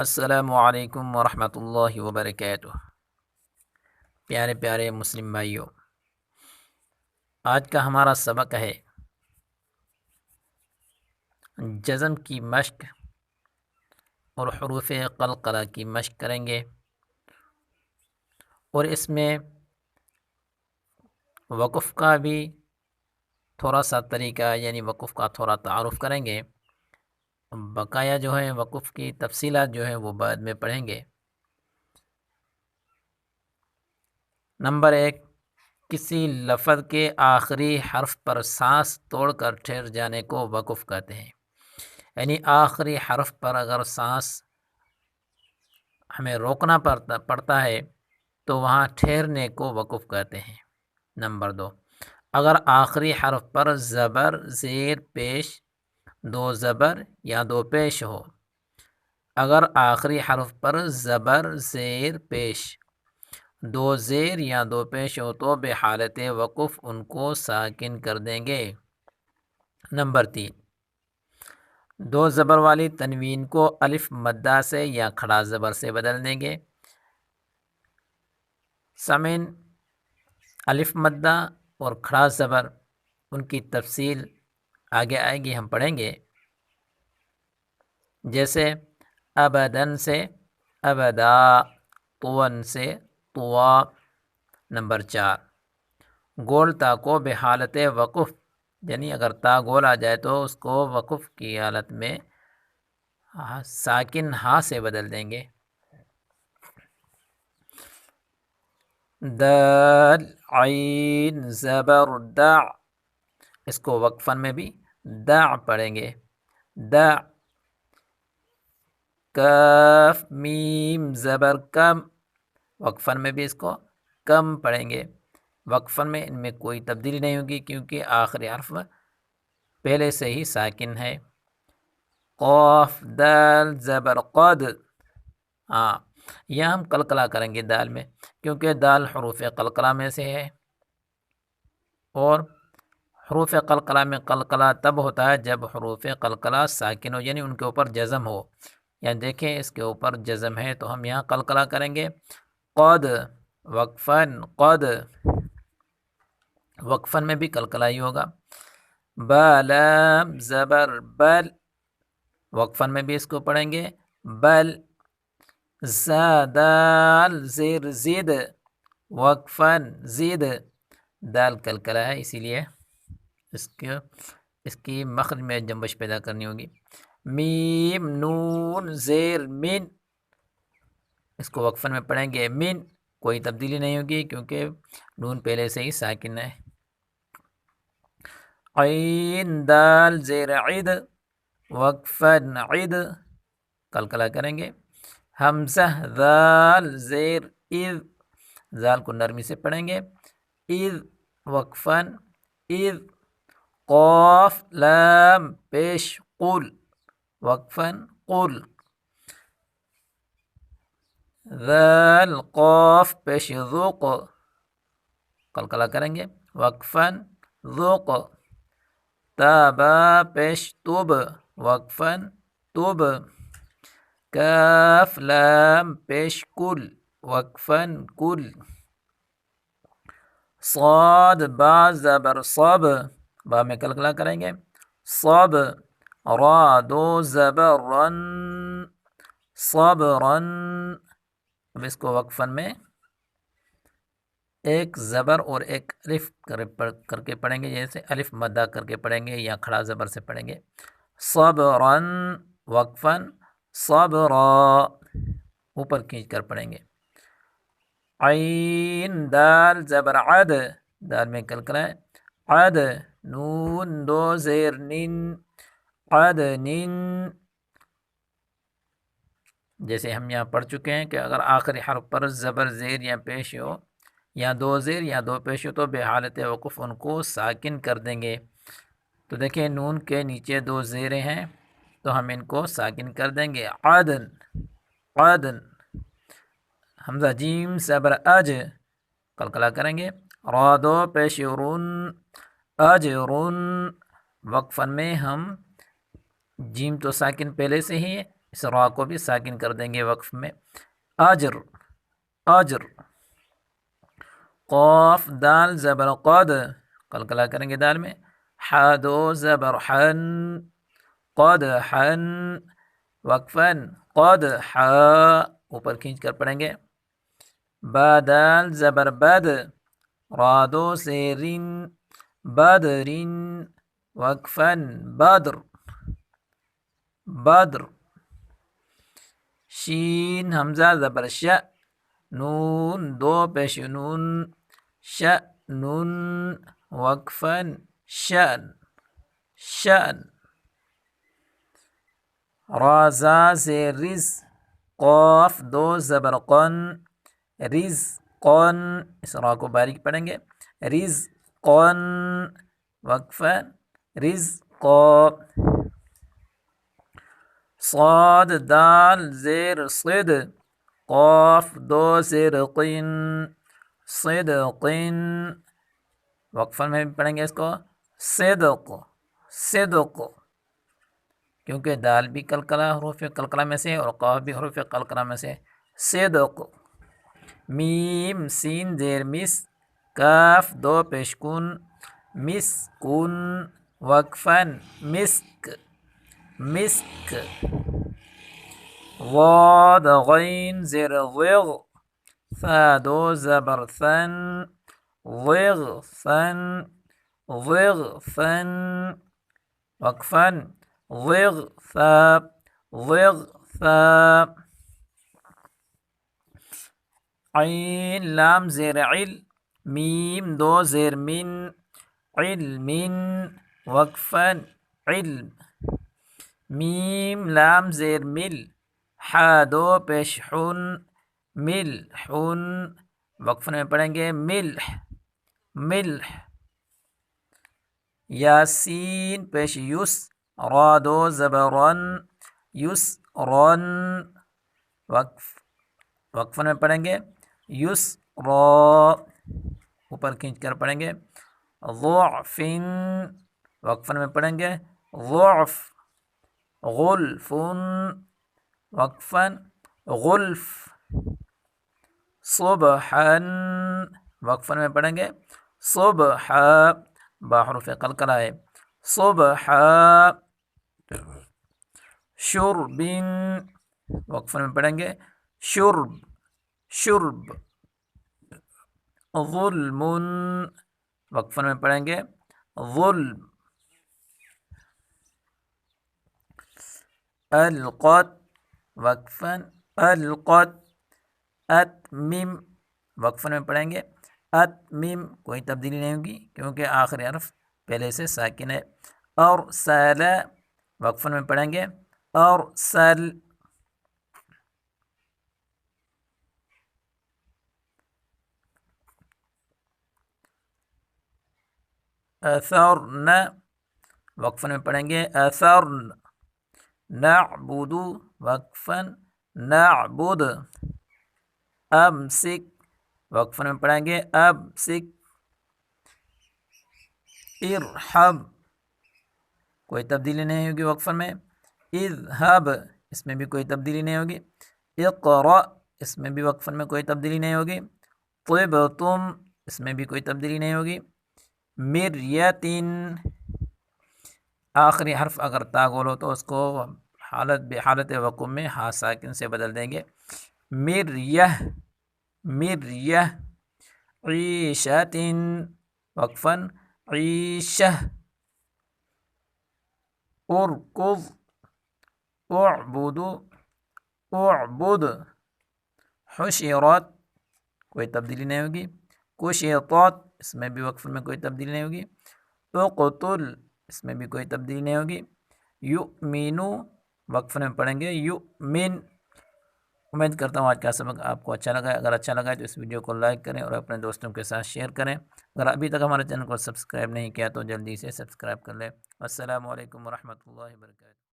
السلام علیکم ورحمۃ اللہ وبرکاتہ۔ پیارے پیارے مسلم بھائیوں، آج کا ہمارا سبق ہے جزم کی مشق اور حروف قلقلہ کی مشق کریں گے، اور اس میں وقف کا بھی تھوڑا سا طریقہ یعنی وقف کا تھوڑا تعارف کریں گے۔ بقایا جو ہے وقف کی تفصیلات جو ہے وہ بعد میں پڑھیں گے۔ نمبر 1، کسی لفظ کے آخری حرف پر سانس توڑ کر ٹھہر جانے کو وقف کہتے ہیں۔ یعنی آخری حرف پر اگر سانس ہمیں روکنا پڑتا ہے تو وہاں ٹھہرنے کو وقف کہتے ہیں۔ نمبر 2، اگر آخری حرف پر زبر زیر پیش 2 زبر یا 2 پیش ہو، اگر آخری حرف پر زبر زیر پیش 2 زیر یا 2 پیش ہو تو بحالت وقف ان کو ساکن کر دیں گے۔ نمبر 3، 2 زبر والی تنوین کو الف مدہ سے یا کھڑا زبر سے بدل دیں گے۔ سامعین، الف مدہ اور کھڑا زبر ان کی تفصیل آگے آئے گی، ہم پڑھیں گے۔ جیسے ابدن سے ابدا، طون سے طوا۔ نمبر 4، گول تا کو بحالت وقف، یعنی اگر تا گول آ جائے تو اس کو وقف کی حالت میں ساکن ہا سے بدل دیں گے۔ دال عین زبر دع، اس کو وقفن میں بھی دع پڑھیں گے، دع۔ کاف میم زبر کم، وقفن میں بھی اس کو کم پڑھیں گے۔ وقفن میں ان میں کوئی تبدیلی نہیں ہوگی کیونکہ آخری حرف پہلے سے ہی ساکن ہے۔ قاف دال زبر قد، یہاں ہم قلقلہ کریں گے دال میں، کیونکہ دال حروف قلقلہ میں سے ہے، اور حروف قلقلہ میں قلقلہ تب ہوتا ہے جب حروف قلقلہ ساکن ہو، یعنی ان کے اوپر جزم ہو۔ یعنی دیکھیں اس کے اوپر جزم ہے تو ہم یہاں قلقلہ کریں گے۔ قد وقفن قد، وقفن میں بھی قلقلہ ہی ہوگا۔ بلام زبر بل، وقفن میں بھی اس کو پڑھیں گے بل۔ زادال زیر زید، وقفن زید، دال قلقلہ ہے اسی لیے اس کی مخرج میں جنبش پیدا کرنی ہوگی۔ میم نون زیر من، اس کو وقفن میں پڑھیں گے من، کوئی تبدیلی نہیں ہوگی کیونکہ نون پہلے سے ہی ساکن ہے۔ عین دال زیر عید، وقفن عید، قلقلہ کریں گے۔ حمزہ ذال زیر اذ، ذال کو نرمی سے پڑھیں گے اذ، وقفن اذ۔ قاف لام پیش قل، وقفن قل۔ ذال قاف پیش ذوق، قلقلہ کریں گے وقفن ذوق۔ تابا پیش تب، وقفن تب۔ کاف لام پیش کل، وقفن کل۔ صاد با زبر صب، با میں قلقلہ کریں گے صب۔ را دو زبر رن، صبرن۔ اب اس کو وقفن میں ایک زبر اور ایک الف کر کے پڑھیں گے، جیسے الف مدہ کر کے پڑھیں گے یا کھڑا زبر سے پڑھیں گے صبرن، وقفن صبرا، اوپر کھینچ کر پڑھیں گے۔ عین دال زبر عد، دال میں قلقلہ ہے عد۔ نون 2 زیر نن، عدنن۔ جیسے ہم یہاں پڑھ چکے ہیں کہ اگر آخری حرف پر زبر زیر یا پیش ہو، یا 2 زیر یا 2 پیش ہو تو بحالت وقف ان کو ساکن کر دیں گے۔ تو دیکھیں نون کے نیچے 2 زیریں ہیں تو ہم ان کو ساکن کر دیں گے عدن، عدن۔ حمزہ جیم زبر اج، قلقلہ کریں گے را 2 پیش رن، اجرن۔ وقفن میں ہم جیم تو ساکن پہلے سے ہی اس را کو بھی ساکن کر دیں گے وقف میں. اجر اجر. قاف دال زبر قد، قلقلہ کریں گے دال میں. ح دو زبر حن، قد حن وقفاً. قد ح اوپر کھینچ کر پڑھیں گے. با دال زبر بد، را دو سے رن، بدرن وقفاً. بدر بدر. شین حمزہ زبر ش، نون دو پیش نون، شأن وقفاً. شأن شأن. را زا سے رز، قاف دو زبر قن، رز قن. اس را کو باریک پڑھیں گے. رز قن وقفاً. رز قا. صاد دال زیر صد، قاف دو زیر قن، صدقن وقفاً میں بھی پڑھیں گے اس کو. صدق صدق، کیونکہ دال بھی قلقلہ حروف قلقلہ میں سے اور قاف بھی حروف قلقلہ میں سے. صدق. میم سین زیر مس، کاف دو پیشکن، مسکن وقفاً. مسک مسک. ضاد غین زیر ضغ، ثا دو زبر ثن، ضغثن ضغثن وقفاً. ضغثا ضغثا. عین لام زیر عل، میم دو زیر من، علم وقفاً. علم. میم لام زیر مل، حا دو پیش حن، ملح وقفاً میں پڑھیں گے. ملح ملح. یاسین پیش یس، را دو زبرن، یسرن وقفاً میں پڑھیں گے. یسرا اوپر کھینچ کر پڑھیں گے. ضعف وقفاً میں پڑھیں گے. ضعف. غلف وقفاً. غلف. صبحاً وقفاً میں پڑھیں گے. صبحا با حروف قلقلہ ہے. صبحا. شرب وقفاً میں پڑھیں گے. شرب شرب. ظلم وقفاً میں پڑھیں گے. ظلم. القت وقفاً. القت. اتمم وقفاً میں پڑھیں گے. اتمم کوئی تبدیلی نہیں ہوگی کیونکہ آخری حرف پہلے سے ساکن ہے. ارسل وقفاً میں پڑھیں گے. ارسل. اثرن وقفاً میں پڑھیں گے. اثرن. نعبد وقفاً. نعبد. امسک وقفاً میں پڑھیں گے. امسک. ارحم کوئی تبدیلی نہیں ہوگی وقفاً میں. اذهب اس میں بھی کوئی تبدیلی نہیں ہوگی. اقرأ اس میں بھی وقفاً میں کوئی تبدیلی نہیں ہوگی. طبتم اس میں بھی کوئی تبدیلی نہیں ہوگی. مریتن آخری حرف اگر تا گول ہو تو اس کو حالت وقوع میں ہا ساکن سے بدل دیں گے. مریہ مریہ. عیشۃ وقفاً. عیشہ. ارکض. اعبد اعبد. حشرت کوئی تبدیلی نہیں ہوگی. کشطت اس میں بھی وقف میں کوئی تبدیلی نہیں ہوگی. اقتل اس میں بھی کوئی تبدیلی نہیں ہوگی. یؤمن وقف میں پڑھیں گے. یؤمن. امید کرتا ہوں آج کا سبق آپ کو اچھا لگا ہے. اگر اچھا لگا ہے تو اس ویڈیو کو لائک کریں اور اپنے دوستوں کے ساتھ شیئر کریں. اگر ابھی تک ہمارے چینل کو سبسکرائب نہیں کیا تو جلدی سے سبسکرائب کر لیں. السلام علیکم ورحمۃ اللہ وبرکاتہ.